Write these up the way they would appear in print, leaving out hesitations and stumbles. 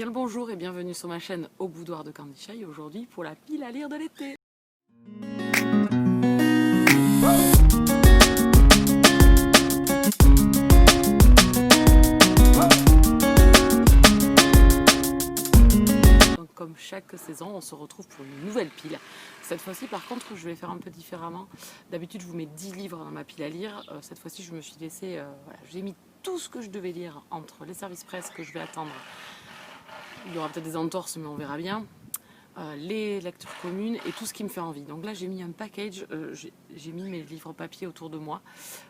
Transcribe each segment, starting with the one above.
Bien le bonjour et bienvenue sur ma chaîne Au Boudoir de Candy Shy, aujourd'hui pour la pile à lire de l'été. Donc, comme chaque saison, on se retrouve pour une nouvelle pile. Cette fois-ci, par contre, je vais faire un peu différemment. D'habitude, je vous mets 10 livres dans ma pile à lire. Cette fois-ci, je me suis laissé... voilà, j'ai mis tout ce que je devais lire entre les services presse que je vais attendre. Il y aura peut-être des entorses, mais on verra bien. Les lectures communes et tout ce qui me fait envie. Donc là, j'ai mis un package, j'ai mis mes livres papier autour de moi.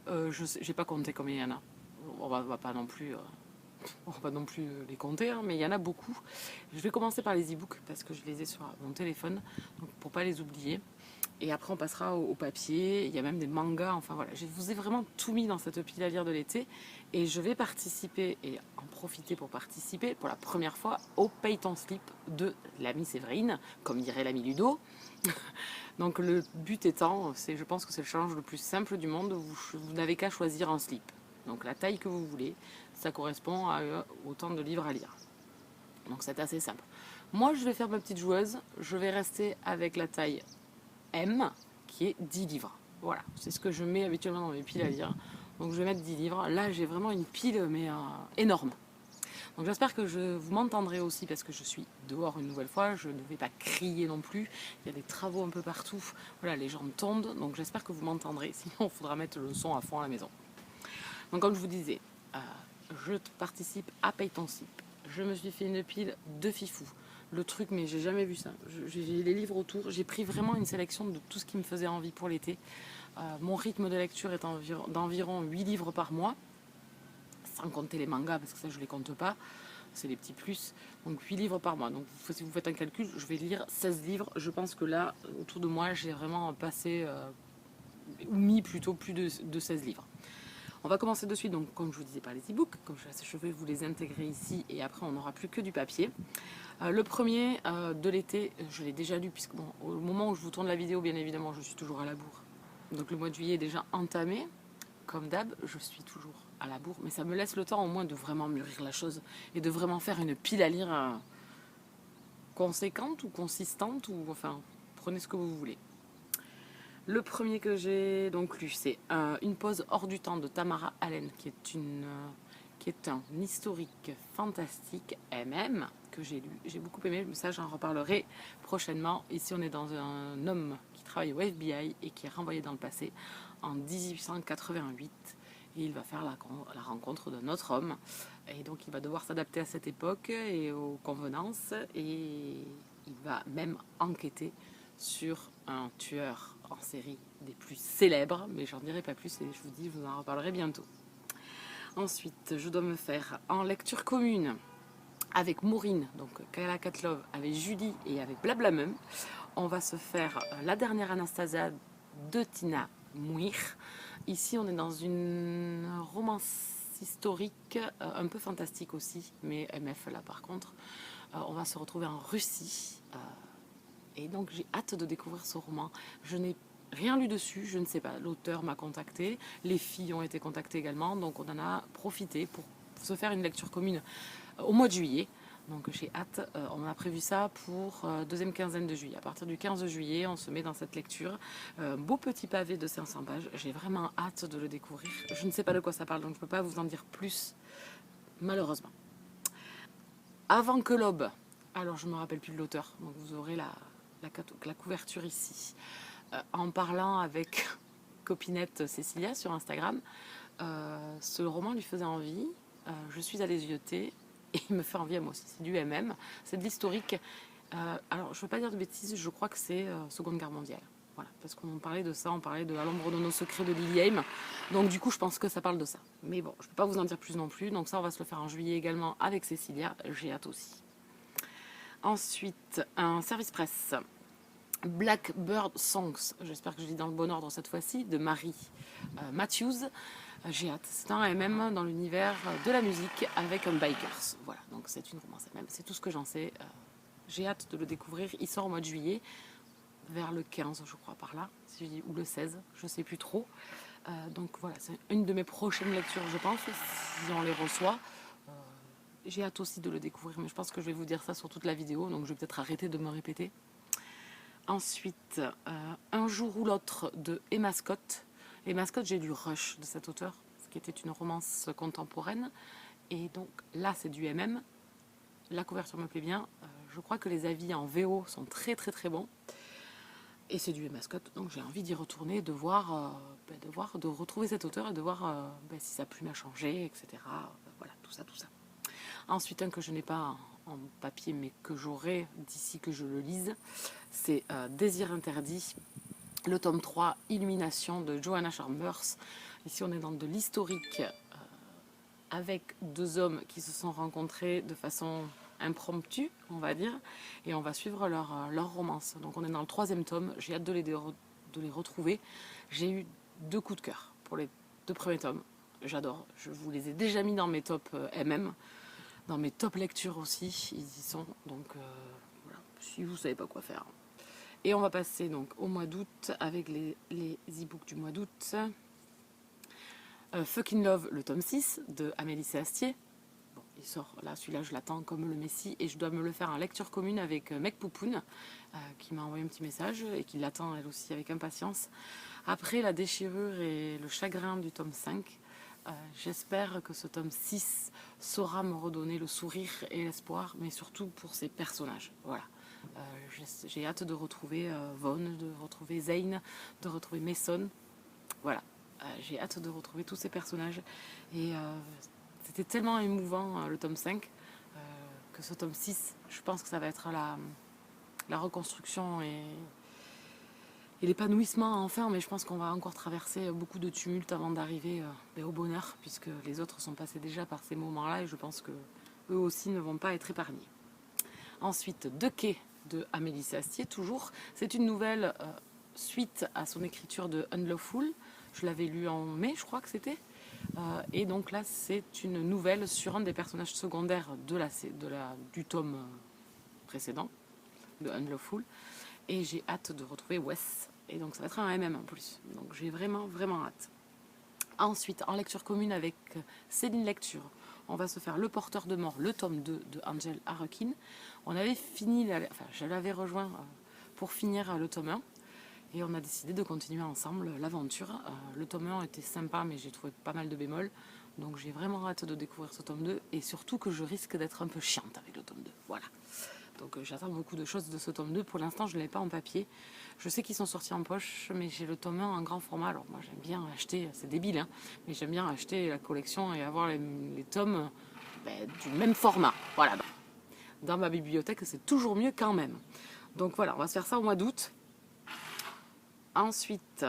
Je n'ai pas compté combien il y en a. On va pas non plus... on va pas non plus les compter, hein, mais il y en a beaucoup. Je vais commencer par les e-books parce que je les ai sur mon téléphone, donc pour pas les oublier. Et après, on passera au papier. Il y a même des mangas. Enfin voilà, je vous ai vraiment tout mis dans cette pile à lire de l'été. Et je vais participer et en profiter pour participer pour la première fois au Paye ton slip de l'ami Séverine, comme dirait l'ami Ludo. Donc le but étant, je pense que c'est le challenge le plus simple du monde. Vous n'avez qu'à choisir un slip. Donc la taille que vous voulez, ça correspond à autant de livres à lire. Donc c'est assez simple. Moi, je vais faire ma petite joueuse. Je vais rester avec la taille M, qui est 10 livres. Voilà, c'est ce que je mets habituellement dans mes piles à lire. Donc je vais mettre 10 livres. Là, j'ai vraiment une pile, mais énorme. Donc j'espère que vous m'entendrez aussi, parce que je suis dehors une nouvelle fois. Je ne vais pas crier non plus. Il y a des travaux un peu partout. Voilà, les gens tondent. Donc j'espère que vous m'entendrez. Sinon, il faudra mettre le son à fond à la maison. Donc comme je vous disais, je participe à Paye ton slip. Je me suis fait une pile de fifou. Le truc, mais j'ai jamais vu ça. J'ai les livres autour. J'ai pris vraiment une sélection de tout ce qui me faisait envie pour l'été. Mon rythme de lecture est d'environ 8 livres par mois, sans compter les mangas, parce que ça, je ne les compte pas. C'est les petits plus. Donc 8 livres par mois. Donc si vous faites un calcul, je vais lire 16 livres. Je pense que là, autour de moi, j'ai vraiment passé, ou mis plutôt plus de 16 livres. On va commencer de suite, donc comme je vous disais, par les e-books. Comme je vais vous les intégrer ici et après on n'aura plus que du papier. Le premier de l'été, je l'ai déjà lu, puisque bon, au moment où je vous tourne la vidéo, bien évidemment, je suis toujours à la bourre. Donc le mois de juillet est déjà entamé. Comme d'hab, je suis toujours à la bourre, mais ça me laisse le temps au moins de vraiment mûrir la chose et de vraiment faire une pile à lire conséquente ou consistante, ou enfin, prenez ce que vous voulez. Le premier que j'ai donc lu, c'est Une pause hors du temps de Tamara Allen, qui est un historique fantastique MM que j'ai lu. J'ai beaucoup aimé, mais ça j'en reparlerai prochainement. Ici on est dans un homme qui travaille au FBI et qui est renvoyé dans le passé en 1888. Et il va faire la rencontre d'un autre homme. Et donc il va devoir s'adapter à cette époque et aux convenances. Et il va même enquêter sur un tueur en série des plus célèbres, mais j'en dirai pas plus et je vous dis, je vous en reparlerai bientôt. Ensuite, je dois me faire en lecture commune avec Maureen, donc Kayla Katlov, avec Julie et avec Blablamum. On va se faire La dernière Anastasia de Tina Muir. Ici, on est dans une romance historique, un peu fantastique aussi, mais MF là par contre. On va se retrouver en Russie. Et donc j'ai hâte de découvrir ce roman. Je n'ai rien lu dessus, je ne sais pas. L'auteur m'a contacté, les filles ont été contactées également, donc on en a profité pour se faire une lecture commune au mois de juillet. Donc j'ai hâte, on a prévu ça pour deuxième quinzaine de juillet. À partir du 15 juillet, on se met dans cette lecture. Beau petit pavé de 500 pages, j'ai vraiment hâte de le découvrir. Je ne sais pas de quoi ça parle, donc je ne peux pas vous en dire plus, malheureusement. Avant que l'aube, alors je ne me rappelle plus de l'auteur, donc vous aurez la couverture ici. En parlant avec copinette Cécilia sur Instagram, ce roman lui faisait envie. Je suis allée zioter et il me fait envie à moi aussi. C'est du MM, c'est de l'historique. Alors je ne veux pas dire de bêtises, je crois que c'est Seconde Guerre mondiale. Voilà, parce qu'on parlait de ça, on parlait de À l'ombre de nos secrets de Lily Haim. Donc du coup, je pense que ça parle de ça. Mais bon, je ne peux pas vous en dire plus non plus. Donc ça, on va se le faire en juillet également avec Cécilia. J'ai hâte aussi. Ensuite, un service presse. Blackbird Songs, j'espère que je lis dans le bon ordre cette fois-ci, de Marie Matthews. J'ai hâte. C'est un MM dans l'univers de la musique avec un bikers. Voilà, donc c'est une romance MM. C'est tout ce que j'en sais. J'ai hâte de le découvrir. Il sort au mois de juillet, vers le 15, je crois, par là, si je dis, ou le 16, je ne sais plus trop. Donc voilà, c'est une de mes prochaines lectures, je pense, si on les reçoit. j'ai hâte aussi de le découvrir, mais je pense que je vais vous dire ça sur toute la vidéo, donc je vais peut-être arrêter de me répéter. Ensuite, Un jour ou l'autre de Emma Scott. Emma Scott, j'ai lu Rush de cet auteur, ce qui était une romance contemporaine. Et donc là, c'est du MM. La couverture me plaît bien. Je crois que les avis en VO sont très très très bons. Et c'est du Emma Scott, donc j'ai envie d'y retourner, de retrouver cet auteur et de voir si sa plume a changé, etc. Voilà, tout ça, tout ça. Ensuite, un que je n'ai pas en papier, mais que j'aurai d'ici que je le lise, c'est Désir interdit, le tome 3, Illumination de Joanna Chambers. Ici, on est dans de l'historique avec deux hommes qui se sont rencontrés de façon impromptue, on va dire, et on va suivre leur romance. Donc on est dans le 3e tome, j'ai hâte de les retrouver. J'ai eu 2 coups de cœur pour les 2 premiers tomes, j'adore. Je vous les ai déjà mis dans mes tops MM, dans mes top lectures aussi, ils y sont, donc voilà, si vous ne savez pas quoi faire. Et on va passer donc au mois d'août avec les e-books du mois d'août. Fucking Love, le tome 6 de Amélie Séastier. Bon, il sort là, celui-là je l'attends comme le Messie et je dois me le faire en lecture commune avec Meg Poupoune qui m'a envoyé un petit message et qui l'attend elle aussi avec impatience. Après la déchirure et le chagrin du tome 5, j'espère que ce tome 6 saura me redonner le sourire et l'espoir, mais surtout pour ses personnages. Voilà. J'ai hâte de retrouver Vaughn, de retrouver Zane, de retrouver Mason. Voilà. J'ai hâte de retrouver tous ces personnages. Et c'était tellement émouvant le tome 5 que ce tome 6, je pense que ça va être la reconstruction et l'épanouissement enfin, mais je pense qu'on va encore traverser beaucoup de tumultes avant d'arriver au bonheur, puisque les autres sont passés déjà par ces moments-là et je pense que eux aussi ne vont pas être épargnés. Ensuite, De Quai de Amélie Séastier, toujours. C'est une nouvelle suite à son écriture de Unlawful. Je l'avais lu en mai, je crois que c'était. Et donc là, c'est une nouvelle sur un des personnages secondaires du tome précédent, de Unlawful. Et j'ai hâte de retrouver Wes. Et donc ça va être un MM en plus. Donc j'ai vraiment, vraiment hâte. Ensuite, en lecture commune avec Céline Lecture, on va se faire Le Porteur de Mort, le tome 2 de Angel Harlequin. On avait fini, je l'avais rejoint pour finir le tome 1. Et on a décidé de continuer ensemble l'aventure. Le tome 1 était sympa, mais j'ai trouvé pas mal de bémols. Donc j'ai vraiment hâte de découvrir ce tome 2. Et surtout que je risque d'être un peu chiante avec le tome 2. Voilà. Donc j'attends beaucoup de choses de ce tome 2. Pour l'instant, je ne l'ai pas en papier. Je sais qu'ils sont sortis en poche, mais j'ai le tome 1 en grand format. Alors moi, j'aime bien acheter, c'est débile, hein, mais j'aime bien acheter la collection et avoir les tomes du même format. Voilà. Dans ma bibliothèque, c'est toujours mieux quand même. Donc voilà, on va se faire ça au mois d'août. Ensuite,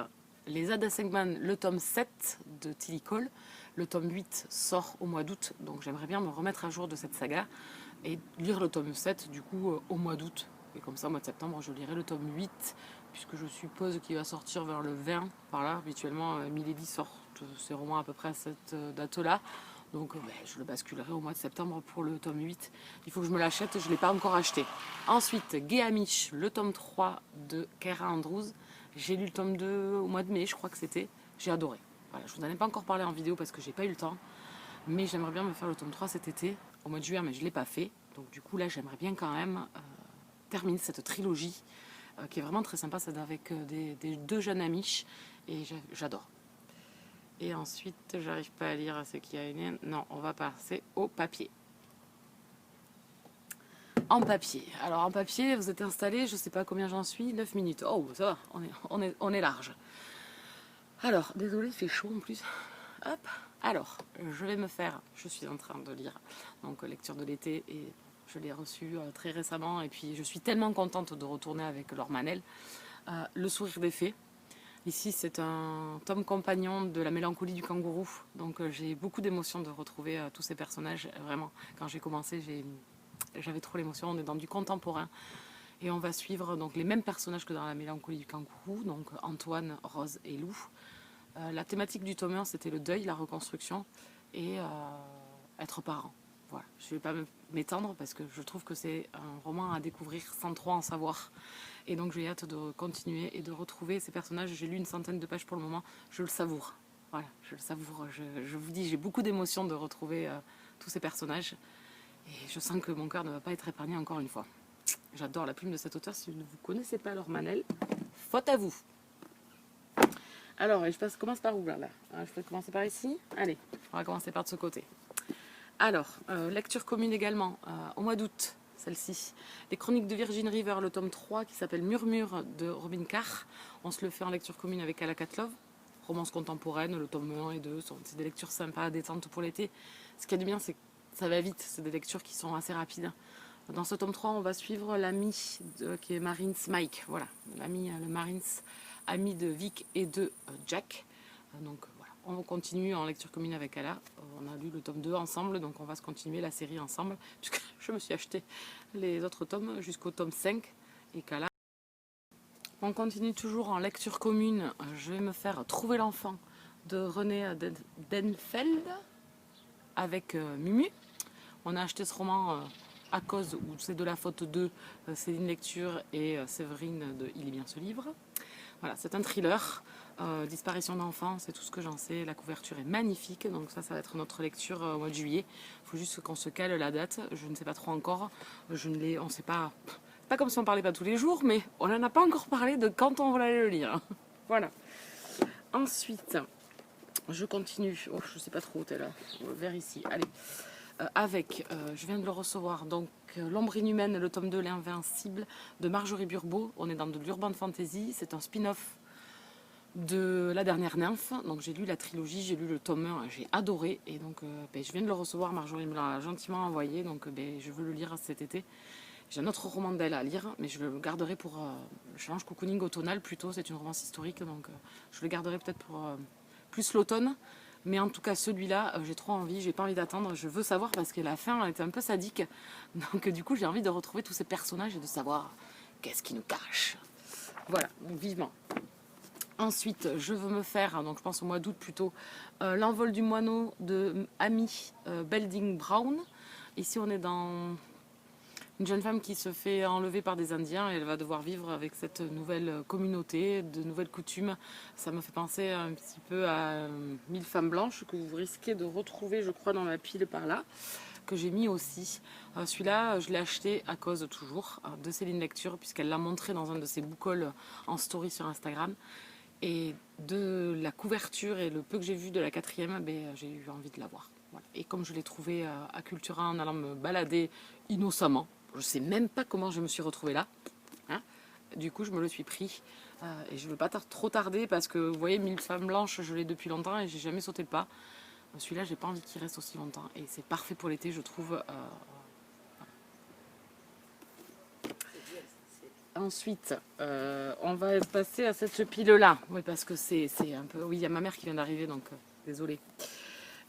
Les Ada Segman, le tome 7 de Tilly Cole. Le tome 8 sort au mois d'août, donc j'aimerais bien me remettre à jour de cette saga et lire le tome 7 du coup au mois d'août. Et comme ça, au mois de septembre, je lirai le tome 8, puisque je suppose qu'il va sortir vers le 20, par là. Habituellement, Milady sort ses romans à peu près à cette date-là. Donc je le basculerai au mois de septembre pour le tome 8. Il faut que je me l'achète, je ne l'ai pas encore acheté. Ensuite, Gay Amish, le tome 3 de Kara Andrews. J'ai lu le tome 2 au mois de mai, je crois que c'était. J'ai adoré. Voilà, je ne vous en ai pas encore parlé en vidéo parce que j'ai pas eu le temps. Mais j'aimerais bien me faire le tome 3 cet été, au mois de juillet, mais je ne l'ai pas fait. Donc du coup, là, j'aimerais bien quand même terminer cette trilogie qui est vraiment très sympa. C'est avec des 2 jeunes amiches et j'adore. Et ensuite, j'arrive pas à lire ce qu'il y a une... Non, on va passer au papier. En papier. Alors en papier, vous êtes installé, je sais pas combien j'en suis, 9 minutes. Oh, ça va, on est large. Alors, désolé, il fait chaud en plus. Hop. Alors, je suis en train de lire, donc lecture de l'été, et je l'ai reçu très récemment, et puis je suis tellement contente de retourner avec Laure Manel. Le sourire des fées. Ici, c'est un tome compagnon de La mélancolie du kangourou, donc j'ai beaucoup d'émotions de retrouver tous ces personnages. Vraiment, quand j'ai commencé, j'avais trop l'émotion. On est dans du contemporain et on va suivre donc les mêmes personnages que dans La mélancolie du kangourou, donc Antoine, Rose et Lou. La thématique du tome 1, c'était le deuil, la reconstruction et être parent. Voilà. Je ne vais pas m'étendre parce que je trouve que c'est un roman à découvrir sans trop en savoir. Et donc j'ai hâte de continuer et de retrouver ces personnages. J'ai lu une centaine de pages pour le moment. Je le savoure. Voilà, je le savoure. Je vous dis, j'ai beaucoup d'émotions de retrouver tous ces personnages. Et je sens que mon cœur ne va pas être épargné encore une fois. J'adore la plume de cet auteur. Si vous ne vous connaissez pas Laure Manel, faute à vous. Alors, je commence par où là? Je peux commencer par ici? Allez, on va commencer par de ce côté. Alors, lecture commune également, au mois d'août, celle-ci. Les Chroniques de Virgin River, le tome 3 qui s'appelle Murmure de Robin Carr. On se le fait en lecture commune avec Ala Katlov. Romance contemporaine, le tome 1 et 2. C'est des lectures sympas, détentes pour l'été. Ce qui est du bien, c'est que ça va vite. C'est des lectures qui sont assez rapides. Dans ce tome 3, on va suivre l'ami qui est Marines Mike. Voilà, le Marines, ami de Vic et de Jack. Donc voilà, on continue en lecture commune avec Ala. On a lu le tome 2 ensemble, donc on va se continuer la série ensemble. Puisque je me suis acheté les autres tomes jusqu'au tome 5 et qu'Ala. On continue toujours en lecture commune. Je vais me faire Trouver l'enfant de René Denfeld avec Mumu. On a acheté ce roman à cause où c'est de la faute de Céline Lecture et Séverine de Il est bien ce livre. Voilà, c'est un thriller, disparition d'enfants, c'est tout ce que j'en sais. La couverture est magnifique, donc ça va être notre lecture au mois de juillet. Il faut juste qu'on se cale la date, je ne sais pas trop encore. On ne sait pas, pas comme si on parlait pas tous les jours, mais on n'en a pas encore parlé de quand on va aller le lire. Voilà. Ensuite, je continue. Oh, je sais pas trop où t'es là, vers ici. Allez. Je viens de le recevoir, donc L'ombre inhumaine, le tome 2, L'Invincible de Marjorie Burbeau. On est dans de l'urban fantasy, c'est un spin-off de La Dernière Nymphe. Donc j'ai lu la trilogie, j'ai lu le tome 1, j'ai adoré. Et donc je viens de le recevoir, Marjorie me l'a gentiment envoyé, donc je veux le lire cet été. J'ai un autre roman d'elle à lire, mais je le garderai pour le challenge cocooning automnal plutôt. C'est une romance historique, donc je le garderai peut-être pour plus l'automne. Mais en tout cas, celui-là, j'ai trop envie, j'ai pas envie d'attendre. Je veux savoir parce que la fin elle était un peu sadique. Donc du coup, j'ai envie de retrouver tous ces personnages et de savoir qu'est-ce qui nous cache. Voilà, donc vivement. Ensuite, je veux me faire, donc je pense au mois d'août plutôt, L'envol du moineau de Amy Belding Brown. Ici, on est dans une jeune femme qui se fait enlever par des Indiens et elle va devoir vivre avec cette nouvelle communauté, de nouvelles coutumes. Ça me fait penser un petit peu à 1000 femmes blanches que vous risquez de retrouver, je crois, dans ma pile par là, que j'ai mis aussi. Celui-là, je l'ai acheté à cause toujours de Céline Lecture, puisqu'elle l'a montré dans un de ses book-hauls en story sur Instagram. Et de la couverture et le peu que j'ai vu de la 4e, j'ai eu envie de l'avoir. Voilà. Et comme je l'ai trouvé à Cultura en allant me balader innocemment, je ne sais même pas comment je me suis retrouvée là. Hein, du coup, je me le suis pris. Et je ne veux pas trop tarder parce que, vous voyez, 1000 femmes blanches, je l'ai depuis longtemps et j'ai jamais sauté le pas. Celui-là, j'ai pas envie qu'il reste aussi longtemps. Et c'est parfait pour l'été, je trouve. Ensuite, on va passer à cette pile-là. Oui, parce que c'est un peu... Oui, il y a ma mère qui vient d'arriver, donc désolée.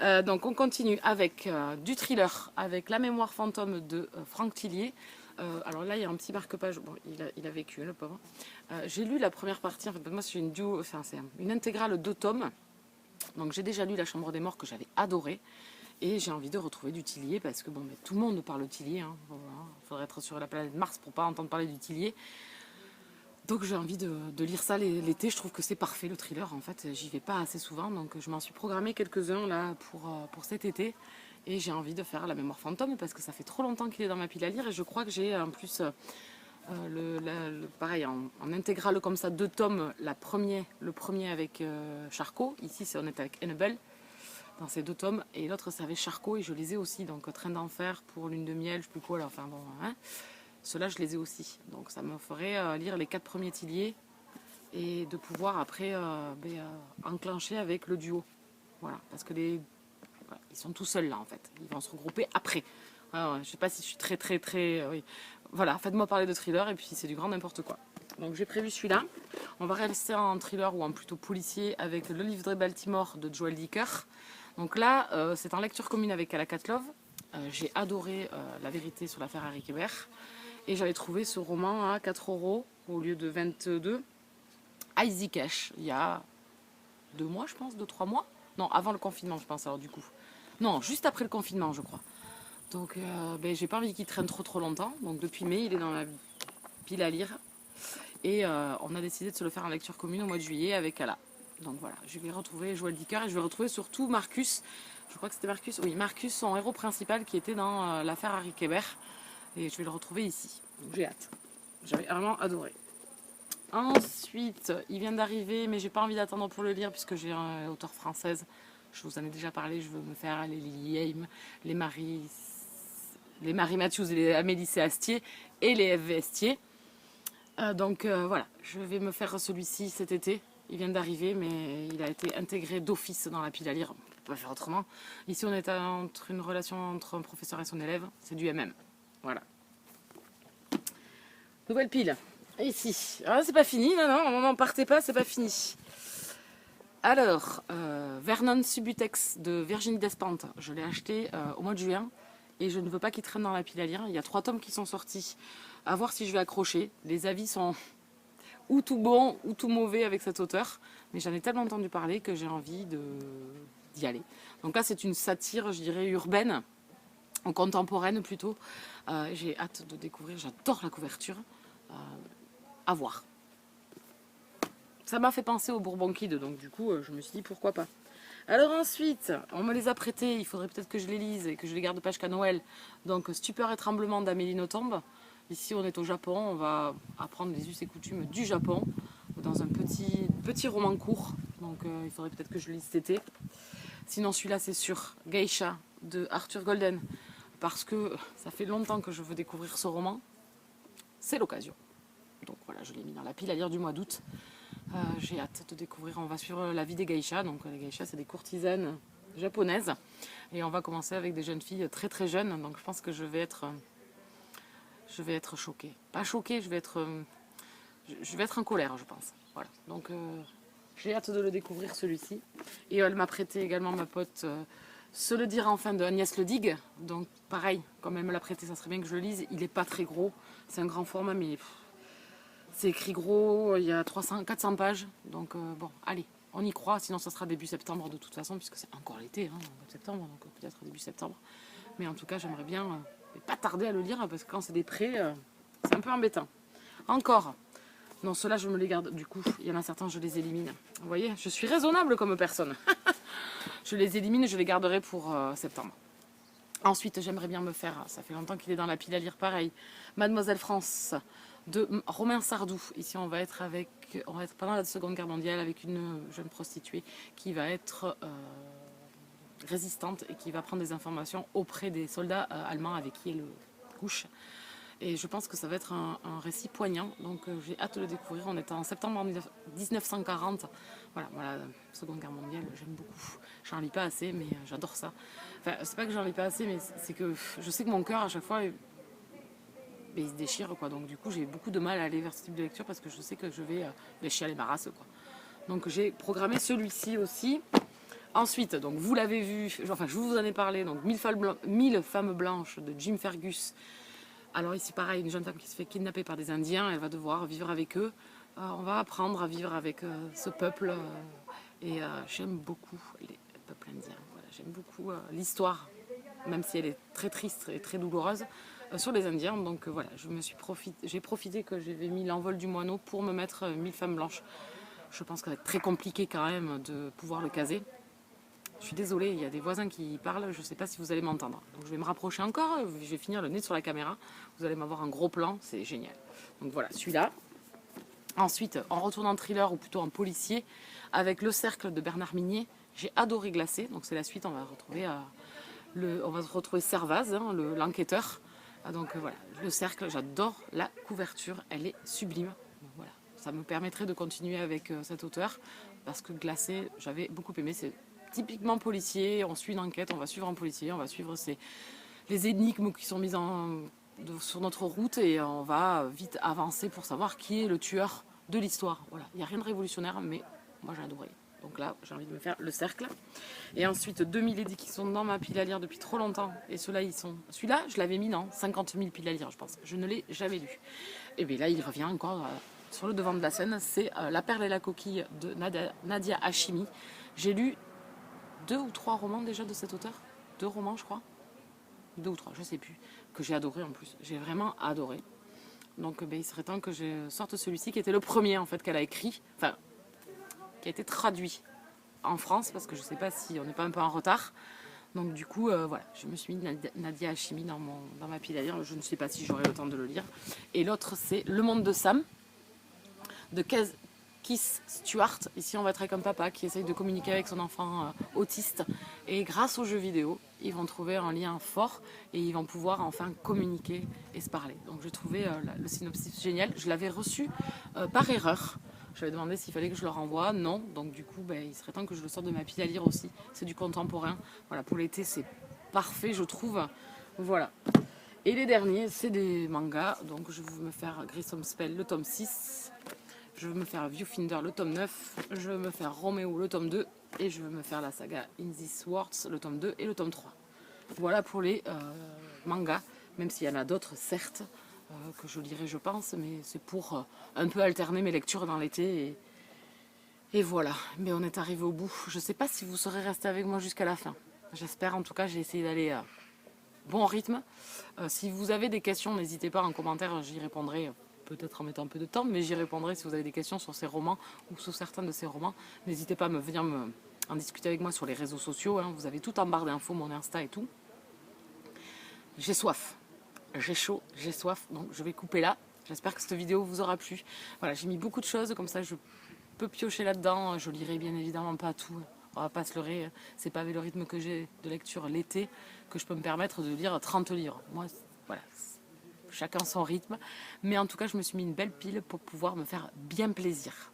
Donc on continue avec du thriller, avec La mémoire fantôme de Franck Tillier. Alors là, il y a un petit marque-page. Bon, il a vécu, le pauvre. J'ai lu la première partie. En fait, moi, c'est une intégrale 2 tomes. Donc j'ai déjà lu La chambre des morts que j'avais adoré. Et j'ai envie de retrouver du Tillier parce que tout le monde parle de Tillier. Hein. Voilà. Il faudrait être sur la planète Mars pour pas entendre parler du Tillier. Donc j'ai envie de lire ça l'été, je trouve que c'est parfait le thriller en fait, j'y vais pas assez souvent donc je m'en suis programmé quelques-uns là pour cet été et j'ai envie de faire La mémoire fantôme parce que ça fait trop longtemps qu'il est dans ma pile à lire et je crois que j'ai en plus pareil en intégrale comme ça 2 tomes, le premier avec Charcot, ici on est avec Annabelle dans ces 2 tomes et l'autre c'est avec Charcot et je les ai aussi donc Train d'enfer pour Lune de miel, je sais plus quoi là, enfin bon hein. Ceux-là, je les ai aussi. Donc ça me ferait lire les 4 premiers Tillier et de pouvoir après enclencher avec le duo. Voilà, parce que ils sont tout seuls là en fait. Ils vont se regrouper après. Alors, je ne sais pas si je suis très... oui. Voilà, faites-moi parler de thriller et puis c'est du grand n'importe quoi. Donc j'ai prévu celui-là. On va rester en thriller ou en plutôt policier avec Le livre de Baltimore de Joel Dicker. Donc là, c'est en lecture commune avec Ala Katlov. J'ai adoré La vérité sur l'affaire Harry Kéber. Et j'avais trouvé ce roman à 4 € au lieu de 22 à Easy Cash, il y a 2 mois, je pense, 2-3 mois. Non, avant le confinement, je pense, alors du coup. Non, juste après le confinement, je crois. Donc, j'ai pas envie qu'il traîne trop longtemps. Donc, depuis mai, il est dans la pile à lire. Et on a décidé de se le faire en lecture commune au mois de juillet avec Ala. Donc voilà, je vais retrouver Joël Dicker et je vais retrouver surtout Marcus Je crois que c'était Marcus. Oui, Marcus, son héros principal qui était dans l'affaire Harry Kéber. Et je vais le retrouver ici. Donc j'ai hâte. J'avais vraiment adoré. Ensuite, il vient d'arriver, mais j'ai pas envie d'attendre pour le lire puisque j'ai un auteur française. Je vous en ai déjà parlé. Je veux me faire les Lily Haim, les Marie Matthews et les Amélie Astier et les F.V. Astier. Donc voilà, je vais me faire celui-ci cet été. Il vient d'arriver, mais il a été intégré d'office dans la pile à lire. On ne peut pas faire autrement. Ici, on est entre une relation entre un professeur et son élève. C'est du MM. Voilà. Nouvelle pile. Ici. Ah, c'est pas fini, non, n'en partez pas, c'est pas fini. Alors, Vernon Subutex de Virginie Despentes. Je l'ai acheté au mois de juin. Et je ne veux pas qu'il traîne dans la pile à lire. Il y a 3 tomes qui sont sortis. À voir si je vais accrocher. Les avis sont ou tout bon ou tout mauvais avec cet auteur. Mais j'en ai tellement entendu parler que j'ai envie d'y aller. Donc là, c'est une satire, je dirais, urbaine, ou contemporaine plutôt. J'ai hâte de découvrir. J'adore la couverture. À voir. Ça m'a fait penser au Bourbon Kid. Donc du coup, je me suis dit pourquoi pas. Alors ensuite, on me les a prêtés, il faudrait peut-être que je les lise et que je les garde pas jusqu'à Noël. Donc Stupeur et tremblement d'Amélie Nothomb. Ici on est au Japon, on va apprendre les us et coutumes du Japon dans un petit roman court. Donc il faudrait peut-être que je le lise cet été. Sinon celui-là c'est sûr, Geisha de Arthur Golden. Parce que ça fait longtemps que je veux découvrir ce roman. C'est l'occasion. Donc voilà, je l'ai mis dans la pile à lire du mois d'août. J'ai hâte de découvrir. On va suivre la vie des geishas. Donc les geishas, c'est des courtisanes japonaises. Et on va commencer avec des jeunes filles très très jeunes. Donc je pense que je vais être choquée. Pas choquée, je vais être en colère, je pense. Voilà. Donc j'ai hâte de le découvrir celui-ci. Et elle m'a prêté également ma pote Se le dira enfin de Agnès Ledig. Donc pareil, comme elle me l'a prêté, ça serait bien que je le lise. Il n'est pas très gros. C'est un grand format, mais c'est écrit gros, il y a 400 pages. Donc bon, allez, on y croit. Sinon, ça sera début septembre de toute façon, puisque c'est encore l'été, hein, septembre, donc peut-être début septembre. Mais en tout cas, j'aimerais bien pas tarder à le lire, parce que quand c'est des prêts, c'est un peu embêtant. Encore. Non, ceux-là, je me les garde. Du coup, il y en a certains, je les élimine. Vous voyez, je suis raisonnable comme personne. Je les élimine, je les garderai pour septembre. Ensuite, j'aimerais bien me faire, ça fait longtemps qu'il est dans la pile à lire, pareil, Mademoiselle France de Romain Sardou. Ici, on va être pendant la Seconde Guerre mondiale avec une jeune prostituée qui va être résistante et qui va prendre des informations auprès des soldats allemands avec qui elle couche. Et je pense que ça va être un récit poignant, donc j'ai hâte de le découvrir. On est en septembre 1940. Voilà, la Seconde Guerre mondiale, j'aime beaucoup. J'en lis pas assez, mais j'adore ça. Enfin, c'est pas que j'en lis pas assez, mais c'est que je sais que mon cœur, à chaque fois, il se déchire, quoi. Donc du coup, j'ai beaucoup de mal à aller vers ce type de lecture parce que je sais que je vais chialer ma race, quoi. Donc j'ai programmé celui-ci aussi. Ensuite, donc vous l'avez vu, enfin je vous en ai parlé, donc 1000 femmes blanches de Jim Fergus. Alors ici pareil, une jeune femme qui se fait kidnapper par des Indiens, elle va devoir vivre avec eux. On va apprendre à vivre avec ce peuple et j'aime beaucoup les peuples indiens. Voilà, j'aime beaucoup l'histoire, même si elle est très triste et très douloureuse, sur les Indiens. Donc voilà, j'ai profité que j'avais mis l'envol du moineau pour me mettre 1000 femmes blanches. Je pense que ça va être très compliqué quand même de pouvoir le caser. Je suis désolée, il y a des voisins qui parlent, je ne sais pas si vous allez m'entendre. Donc je vais me rapprocher encore, je vais finir le nez sur la caméra. Vous allez m'avoir un gros plan, c'est génial. Donc voilà, celui-là. Ensuite, on retourne en thriller, ou plutôt en policier, avec Le Cercle de Bernard Minier. J'ai adoré Glacé, donc c'est la suite, on va retrouver Servaz, hein, l'enquêteur. Donc voilà, Le Cercle, j'adore la couverture, elle est sublime. Donc, voilà, ça me permettrait de continuer avec cet auteur, parce que Glacé, j'avais beaucoup aimé. C'est typiquement policier, on suit une enquête, on va suivre un policier, on va suivre les énigmes qui sont mises sur notre route et on va vite avancer pour savoir qui est le tueur de l'histoire. Voilà, il n'y a rien de révolutionnaire, mais moi j'ai adoré. Donc là, j'ai envie de me faire Le Cercle. Et ensuite, 2000 édits qui sont dans ma pile à lire depuis trop longtemps. Et ceux-là, celui-là, je l'avais mis dans 50 000 piles à lire, je pense. Je ne l'ai jamais lu. Et bien là, il revient encore sur le devant de la scène. C'est La Perle et la Coquille de Nadia Hachimi. J'ai lu 2 ou 3 romans déjà de cet auteur. 2 romans, je crois. 2 ou 3, je sais plus. Que j'ai adoré en plus. J'ai vraiment adoré. Donc il serait temps que je sorte celui-ci, qui était le premier en fait qu'elle a écrit. Enfin, qui a été traduit en France, parce que je ne sais pas si on n'est pas un peu en retard. Donc du coup, voilà, je me suis mis Nadia Hachimi dans ma pile à lire. Je ne sais pas si j'aurai le temps de le lire. Et l'autre, c'est Le Monde de Sam, de Keith Stewart. Ici, on va être comme papa qui essaye de communiquer avec son enfant autiste. Et grâce aux jeux vidéo, ils vont trouver un lien fort et ils vont pouvoir enfin communiquer et se parler. Donc j'ai trouvé le synopsis génial. Je l'avais reçu par erreur. J'avais demandé s'il fallait que je le renvoie. Non. Donc du coup, il serait temps que je le sorte de ma pile à lire aussi. C'est du contemporain. Voilà, pour l'été, c'est parfait, je trouve. Voilà. Et les derniers, c'est des mangas. Donc je vais me faire Grissom Spell, le tome 6. Je veux me faire Viewfinder, le tome 9. Je veux me faire Romeo, le tome 2. Et je veux me faire la saga In This Words, le tome 2 et le tome 3. Voilà pour les mangas. Même s'il y en a d'autres, certes, que je lirai, je pense. Mais c'est pour un peu alterner mes lectures dans l'été. Et voilà. Mais on est arrivé au bout. Je ne sais pas si vous serez resté avec moi jusqu'à la fin. J'espère. En tout cas, j'ai essayé d'aller bon rythme. Si vous avez des questions, n'hésitez pas en commentaire. J'y répondrai. Peut-être en mettant un peu de temps, mais j'y répondrai si vous avez des questions sur ces romans ou sur certains de ces romans. N'hésitez pas à venir en discuter avec moi sur les réseaux sociaux. Hein. Vous avez tout en barre d'infos, mon Insta et tout. J'ai soif, j'ai chaud, j'ai soif, donc je vais couper là. J'espère que cette vidéo vous aura plu. Voilà, j'ai mis beaucoup de choses, comme ça je peux piocher là-dedans. Je lirai bien évidemment pas tout. On va pas se leurrer, c'est pas avec le rythme que j'ai de lecture l'été que je peux me permettre de lire 30 livres. Moi, voilà. Chacun son rythme. Mais en tout cas, je me suis mis une belle pile pour pouvoir me faire bien plaisir.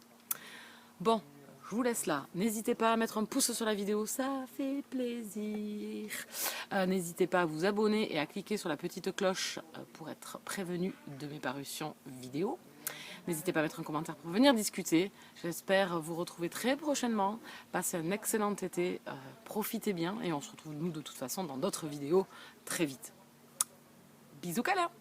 Bon, je vous laisse là. N'hésitez pas à mettre un pouce sur la vidéo, ça fait plaisir. N'hésitez pas à vous abonner et à cliquer sur la petite cloche pour être prévenu de mes parutions vidéo. N'hésitez pas à mettre un commentaire pour venir discuter. J'espère vous retrouver très prochainement. Passez un excellent été. Profitez bien et on se retrouve nous de toute façon dans d'autres vidéos très vite. Bisous câlins.